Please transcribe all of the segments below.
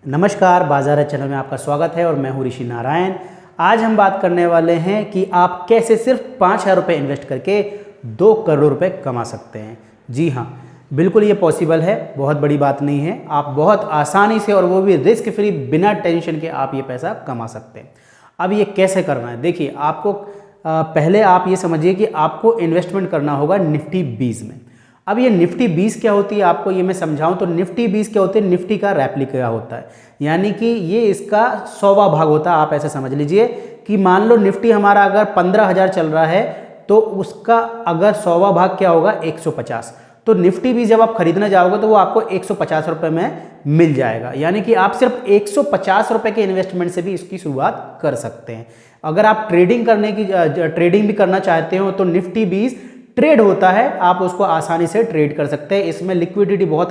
नमस्कार, बाजार है चैनल में आपका स्वागत है और मैं हूँ ऋषि नारायण। आज हम बात करने वाले हैं कि आप कैसे सिर्फ 5,000 रुपये इन्वेस्ट करके 2 करोड़ रुपए कमा सकते हैं। जी हाँ, बिल्कुल ये पॉसिबल है, बहुत बड़ी बात नहीं है। आप बहुत आसानी से और वो भी रिस्क फ्री, बिना टेंशन के आप ये पैसा कमा सकते हैं। अब ये कैसे करना है, देखिए आपको पहले आप ये समझिए कि आपको इन्वेस्टमेंट करना होगा निफ्टी 20 में। अब ये निफ्टी 20 क्या होती है, आपको ये मैं समझाऊं तो निफ्टी 20 क्या होती है, निफ्टी का रेप्लिका होता है, यानी कि ये इसका 100वां भाग होता है। आप ऐसे समझ लीजिए कि मान लो निफ्टी हमारा अगर 15,000 चल रहा है तो उसका अगर 100वां भाग क्या होगा, 150। तो निफ्टी 20 जब आप खरीदने जाओगे तो वो आपको 150 रुपये में मिल जाएगा, यानी कि आप सिर्फ 150 रुपये के इन्वेस्टमेंट से भी इसकी शुरुआत कर सकते हैं। अगर आप ट्रेडिंग भी करना चाहते हो तो निफ्टी 20 ट्रेड होता है, आप उसको आसानी से ट्रेड कर सकते हैं। इसमें लिक्विडिटी बहुत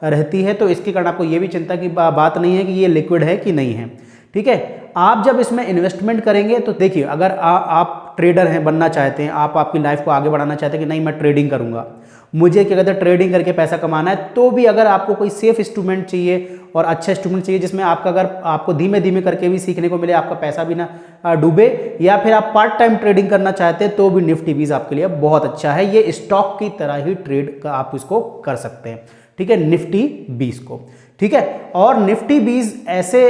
रहती है, तो इसके कारण आपको ये भी चिंता की बात नहीं है कि ये लिक्विड है कि नहीं है। ठीक है, आप जब इसमें इन्वेस्टमेंट करेंगे तो देखिए, अगर आप ट्रेडर हैं, बनना चाहते हैं, आप आपकी लाइफ को आगे बढ़ाना चाहते हैं कि नहीं मैं ट्रेडिंग करूंगा, मुझे क्या कहते हैं ट्रेडिंग करके पैसा कमाना है, तो भी अगर आपको कोई सेफ इंस्ट्रूमेंट चाहिए और अच्छा इंस्ट्रूमेंट चाहिए जिसमें आपका अगर आपको धीमे धीमे करके भी सीखने को मिले, आपका पैसा भी ना डूबे, या फिर आप पार्ट टाइम ट्रेडिंग करना चाहते हैं, तो भी निफ्टी 20 आपके लिए बहुत अच्छा है। ये स्टॉक की तरह ही ट्रेड का आप इसको कर सकते हैं। ठीक है, निफ्टी 20 को। ठीक है, और निफ्टी 20 ऐसे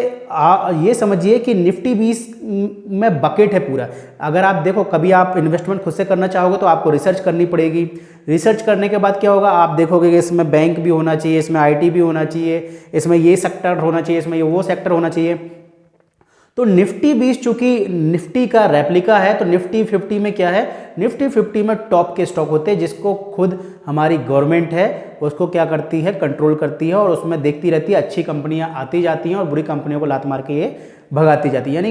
ये समझिए कि निफ्टी 20 में बकेट है पूरा। अगर आप देखो, कभी आप इन्वेस्टमेंट खुद से करना चाहोगे तो आपको रिसर्च करनी पड़ेगी। रिसर्च करने के बाद क्या होगा, आप देखोगे कि इसमें बैंक भी होना चाहिए, इसमें आईटी भी होना चाहिए, इसमें ये सेक्टर होना चाहिए, इसमें ये वो सेक्टर होना चाहिए। तो निफ्टी 20 चूंकि निफ्टी का रेप्लिका है, तो निफ्टी 50 में क्या है, निफ्टी 50 में टॉप के स्टॉक होते हैं जिसको खुद हमारी गवर्नमेंट है उसको क्या करती है, कंट्रोल करती है, और उसमें देखती रहती है अच्छी कंपनियां आती जाती हैं और बुरी कंपनियों को लात मार के ये भगाती जाती है। यानी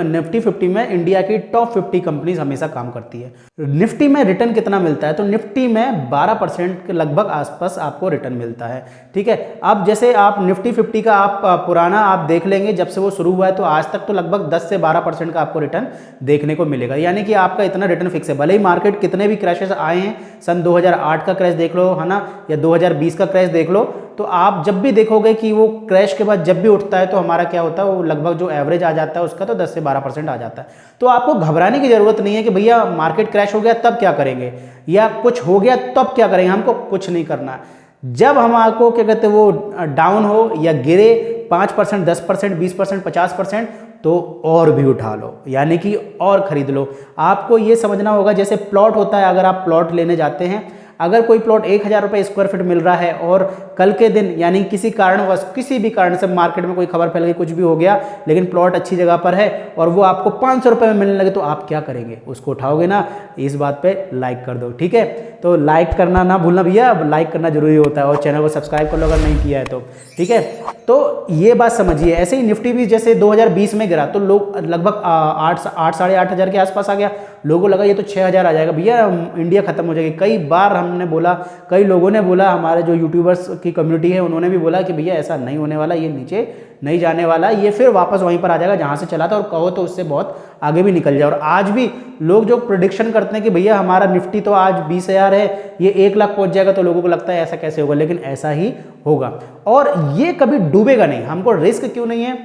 निफ्टी 50 में इंडिया की टॉप 50 कंपनीज हमेशा काम करती है। निफ्टी में रिटर्न कितना मिलता है, तो निफ्टी में 12% के लगभग आसपास आपको रिटर्न मिलता है। ठीक है, अब जैसे आप निफ्टी 50 का आप पुराना आप देख लेंगे, जब से वो शुरू हुआ है तो आज तक तो लगभग 10 से 12% का आपको रिटर्न देखने को मिलेगा, यानी कि आपका इतना रिटर्न फिक्स है। भले ही मार्केट कितने भी क्रैशेस आए हैं, सन 2008 का क्रैश देख लो, है ना, या 2020 का क्रैश देख लो, तो आप जब भी देखोगे कि वो क्रैश के बाद जब भी उठता है तो हमारा क्या होता है, वो लगभग जो एवरेज आ जाता है उसका तो 10 से 12% आ जाता है। तो आपको घबराने की जरूरत नहीं है कि भैया मार्केट क्रैश हो गया तब क्या करेंगे, या कुछ हो गया तब क्या करेंगे। हमको कुछ नहीं करना। जब हमारे क्या कहते हैं वो डाउन हो या गिरे 5%, 10%, 20%, 50%, तो और भी उठा लो, यानी कि और खरीद लो। आपको ये समझना होगा, जैसे प्लॉट होता है, अगर आप प्लॉट लेने जाते हैं, अगर कोई प्लॉट 1,000 रुपये स्क्वायर फीट मिल रहा है और कल के दिन यानी किसी कारणवश, किसी भी कारण से मार्केट में कोई खबर फैल गई, कुछ भी हो गया, लेकिन प्लॉट अच्छी जगह पर है और वो आपको 500 रुपये में मिलने लगे, तो आप क्या करेंगे, उसको उठाओगे ना। इस बात पे लाइक कर दो। ठीक है, तो लाइक करना ना भूलना भैया, लाइक करना जरूरी होता है, और चैनल को सब्सक्राइब कर लो अगर नहीं किया है तो। ठीक है, तो ये बात समझिए। ऐसे ही निफ्टी भी जैसे 2020 में गिरा तो लोग लगभग 8 साढ़े 8 हज़ार के आसपास आ गया, लोगों को लगा ये तो 6,000 आ जाएगा भैया, इंडिया खत्म हो जाएगी। कई बार हमने बोला, कई लोगों ने बोला, हमारे जो यूट्यूबर्स की कम्युनिटी है उन्होंने भी बोला कि भैया ऐसा नहीं होने वाला, ये नीचे नहीं जाने वाला, ये फिर वापस वहीं पर आ जाएगा जहां से चला था, और कहो तो उससे बहुत आगे भी निकल जाए। और आज भी लोग जो प्रेडिक्शन करते हैं कि भैया हमारा निफ्टी तो आज 20,000 है, ये 1 लाख पहुंच जाएगा, तो लोगों को लगता है ऐसा कैसे होगा, लेकिन ऐसा ही होगा। और ये कभी डूबेगा नहीं। हमको रिस्क क्यों नहीं है,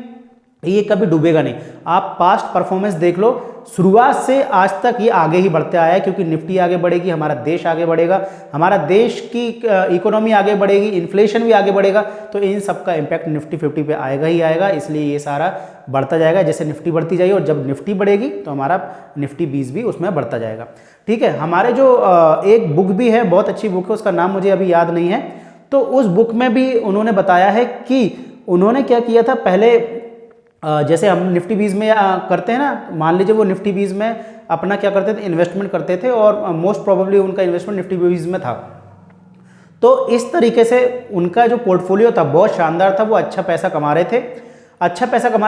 ये कभी डूबेगा नहीं। आप पास्ट परफॉर्मेंस देख लो, शुरुआत से आज तक ये आगे ही बढ़ते आया है, क्योंकि निफ्टी आगे बढ़ेगी, हमारा देश आगे बढ़ेगा, हमारा देश की इकोनॉमी आगे बढ़ेगी, इन्फ्लेशन भी आगे बढ़ेगा, तो इन सब का इम्पैक्ट निफ्टी 50 पे आएगा ही आएगा। इसलिए ये सारा बढ़ता जाएगा, जैसे निफ्टी बढ़ती जाएगी, और जब निफ्टी बढ़ेगी तो हमारा निफ्टी 20 भी उसमें बढ़ता जाएगा। ठीक है, हमारे जो एक बुक भी है, बहुत अच्छी बुक है, उसका नाम मुझे अभी याद नहीं है, तो उस बुक में भी उन्होंने बताया है कि उन्होंने क्या किया था। पहले जैसे हम निफ्टी 20 में करते हैं ना, मान लीजिए वो निफ्टी 20 में अपना क्या करते थे, इन्वेस्टमेंट करते थे, और मोस्ट प्रोबेबली उनका इन्वेस्टमेंट निफ्टी 20 में था। तो इस तरीके से उनका जो पोर्टफोलियो था बहुत शानदार था, वो अच्छा पैसा कमा रहे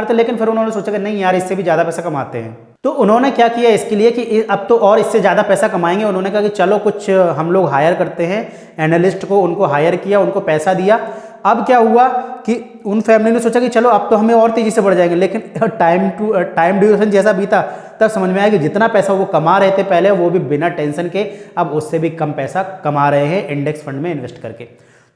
थे, लेकिन फिर उन्होंने सोचा कि नहीं यार, इससे भी ज़्यादा पैसा कमाते हैं। तो उन्होंने क्या किया इसके लिए कि अब तो और इससे ज़्यादा पैसा कमाएंगे। उन्होंने कहा कि चलो कुछ हम लोग हायर करते हैं एनालिस्ट को, उनको हायर किया, उनको पैसा दिया। अब क्या हुआ कि उन फैमिली ने सोचा कि चलो अब तो हमें और तेजी से बढ़ जाएंगे, लेकिन टाइम ड्यूरेशन जैसा बीता तब समझ में आया कि जितना पैसा वो कमा रहे थे पहले, वो भी बिना टेंशन के, अब उससे भी कम पैसा कमा रहे हैं इंडेक्स फंड में इन्वेस्ट करके।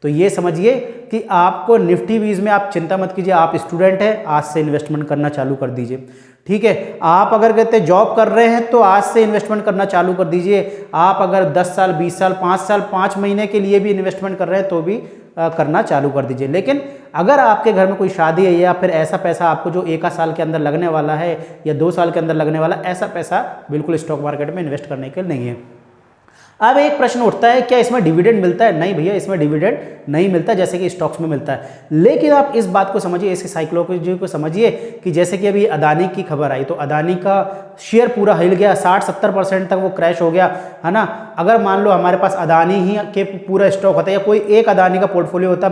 तो ये समझिए कि आपको निफ्टी बीज में आप चिंता मत कीजिए, आप स्टूडेंट हैं, आज से इन्वेस्टमेंट करना चालू कर दीजिए। ठीक है, आप अगर कहते हैं जॉब कर रहे हैं तो आज से इन्वेस्टमेंट करना चालू कर दीजिए। आप अगर 10 साल 20 साल 5 साल 5 महीने के लिए भी इन्वेस्टमेंट कर रहे हैं तो भी करना चालू कर दीजिए। लेकिन अगर आपके घर में कोई शादी है या फिर ऐसा पैसा आपको जो 1 साल के अंदर लगने वाला है या 2 साल के अंदर लगने वाला, ऐसा पैसा बिल्कुल स्टॉक मार्केट में इन्वेस्ट करने के लिए नहीं है। अब एक प्रश्न उठता है, क्या इसमें डिविडेंड मिलता है? नहीं भैया, इसमें डिविडेंड नहीं मिलता जैसे कि स्टॉक्स में मिलता है। लेकिन आप इस बात को समझिए, इसकी साइकोलॉजी को समझिए कि जैसे कि अभी अदानी की खबर आई तो अदानी का शेयर पूरा हिल गया, 60-70% तक वो क्रैश हो गया, है ना। अगर मान लो हमारे पास अदानी ही के पूरा स्टॉक होता या कोई एक अदानी का पोर्टफोलियो होता,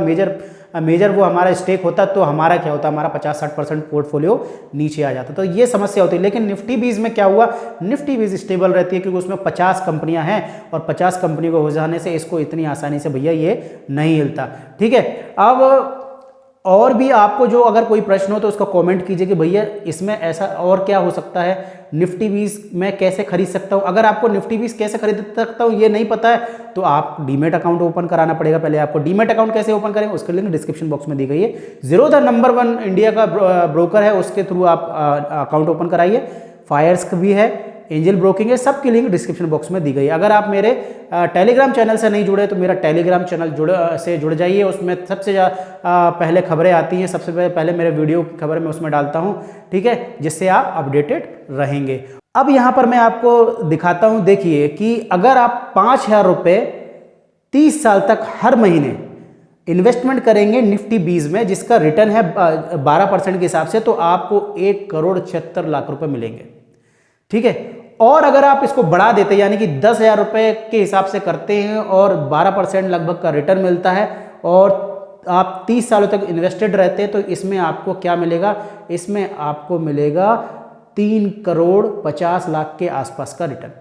मेजर वो हमारा स्टेक होता, तो हमारा क्या होता, हमारा 50-60% पोर्टफोलियो नीचे आ जाता। तो ये समस्या होती है। लेकिन निफ्टी बीज में क्या हुआ, निफ्टी बीज स्टेबल रहती है क्योंकि उसमें 50 कंपनियां हैं और 50 कंपनी को हो जाने से इसको इतनी आसानी से भैया ये नहीं हिलता। ठीक है, अब और भी आपको जो अगर कोई प्रश्न हो तो उसका कमेंट कीजिए कि भैया इसमें ऐसा और क्या हो सकता है, निफ्टी बीज मैं कैसे खरीद सकता हूं। अगर आपको निफ्टी बीज कैसे खरीद सकता हूं ये नहीं पता है तो आप डीमेट अकाउंट ओपन कराना पड़ेगा। पहले आपको डीमेट अकाउंट कैसे ओपन करेंगे उसके लिंक डिस्क्रिप्शन बॉक्स में दी गई है। ज़ीरोधा नंबर 1 इंडिया का ब्रोकर है, उसके थ्रू आप अकाउंट ओपन कराइए। फायर्स भी है, एंजल ब्रोकिंग है, सबकी लिंक डिस्क्रिप्शन बॉक्स में दी गई है। अगर आप मेरे टेलीग्राम चैनल से नहीं जुड़े तो मेरा टेलीग्राम चैनल जुड़ जाइए। उसमें सबसे पहले खबरें आती हैं, सबसे पहले मेरे वीडियो की खबर मैं उसमें डालता हूं। ठीक है, जिससे आप अपडेटेड रहेंगे। अब यहां पर मैं आपको दिखाता हूं, देखिए कि अगर आप 5,000 रुपये 30 साल तक हर महीने इन्वेस्टमेंट करेंगे निफ्टी बीज में, जिसका रिटर्न है 12% के हिसाब से, तो आपको 1,76,00,000 रुपये मिलेंगे। ठीक है, और अगर आप इसको बढ़ा देते यानी कि 10,000 रुपये के हिसाब से करते हैं और 12% लगभग का रिटर्न मिलता है और आप 30 सालों तक इन्वेस्टेड रहते हैं, तो इसमें आपको क्या मिलेगा, इसमें आपको मिलेगा 3,50,00,000 के आसपास का रिटर्न।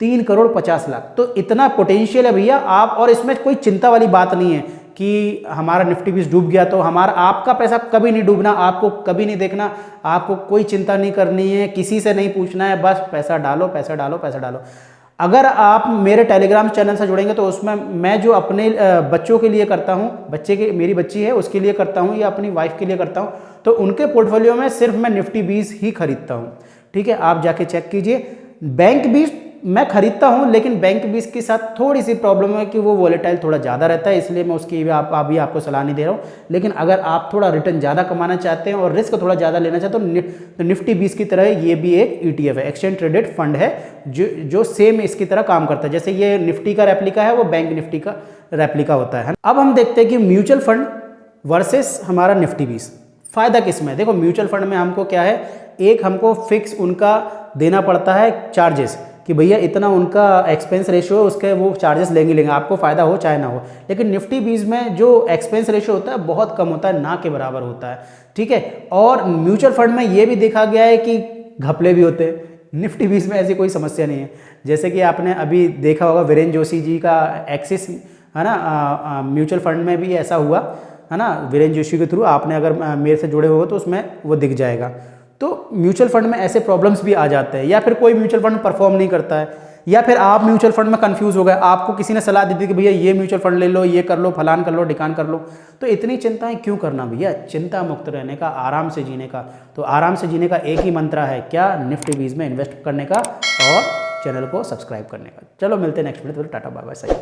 3,50,00,000, तो इतना पोटेंशियल है भैया आप। और इसमें कोई चिंता वाली बात नहीं है कि हमारा निफ्टी बीज डूब गया तो आपका पैसा कभी नहीं डूबना, आपको कभी नहीं देखना, आपको कोई चिंता नहीं करनी है, किसी से नहीं पूछना है, बस पैसा डालो पैसा डालो पैसा डालो। अगर आप मेरे टेलीग्राम चैनल से जुड़ेंगे तो उसमें मैं जो अपने बच्चों के लिए करता हूँ, मेरी बच्ची है उसके लिए करता हूँ या अपनी वाइफ के लिए करता हूँ, तो उनके पोर्टफोलियो में सिर्फ मैं निफ्टी बीज ही खरीदता हूँ। ठीक है, आप जाके चेक कीजिए। बैंक बीज मैं खरीदता हूं, लेकिन बैंक बीज के साथ थोड़ी सी प्रॉब्लम है कि वो वॉलेटाइल थोड़ा ज़्यादा रहता है, इसलिए मैं उसकी अभी आपको सलाह नहीं दे रहा हूं। लेकिन अगर आप थोड़ा रिटर्न ज़्यादा कमाना चाहते हैं और रिस्क थोड़ा ज़्यादा लेना चाहते हो तो निफ्टी बीज की तरह ये भी एक ETF है, एक्सचेंज ट्रेडेड फंड है, जो सेम इसकी तरह काम करता है। जैसे ये निफ्टी का रेप्लिका है, वो बैंक निफ्टी का रेप्लिका होता है। अब हम देखते हैं कि म्यूचुअल फंड वर्सेस हमारा निफ्टी बीज, फ़ायदा किस में। देखो म्यूचुअल फंड में हमको क्या है, एक हमको फिक्स उनका देना पड़ता है चार्जेस कि भैया इतना उनका एक्सपेंस रेशियो है, उसके वो चार्जेस लेंगे, आपको फ़ायदा हो चाहे ना हो। लेकिन निफ्टी बीज में जो एक्सपेंस रेशियो होता है बहुत कम होता है, ना के बराबर होता है। ठीक है, और म्यूचुअल फंड में ये भी देखा गया है कि घपले भी होते हैं, निफ्टी बीज में ऐसी कोई समस्या नहीं है। जैसे कि आपने अभी देखा होगा वीरेन जोशी जी का एक्सिस, है ना, म्यूचुअल फंड में भी ऐसा हुआ, है ना, वीरेन जोशी के थ्रू आपने अगर मेरे से जुड़े हो तो उसमें वो दिख जाएगा। तो म्यूचुअल फंड में ऐसे प्रॉब्लम्स भी आ जाते हैं, या फिर कोई म्यूचुअल फंड परफॉर्म नहीं करता है, या फिर आप म्यूचुअल फंड में कंफ्यूज हो गए, आपको किसी ने सलाह दी थी कि भैया ये म्यूचुअल फंड ले लो, ये कर लो, फलान कर लो, ढिकान कर लो, तो इतनी चिंताएं क्यों करना भैया। चिंता मुक्त रहने का, आराम से जीने का, तो आराम से जीने का एक ही मंत्र है, क्या, निफ्टी बीज में इन्वेस्ट करने का और चैनल को सब्सक्राइब करने का। चलो मिलते हैं next video, tata bye bye.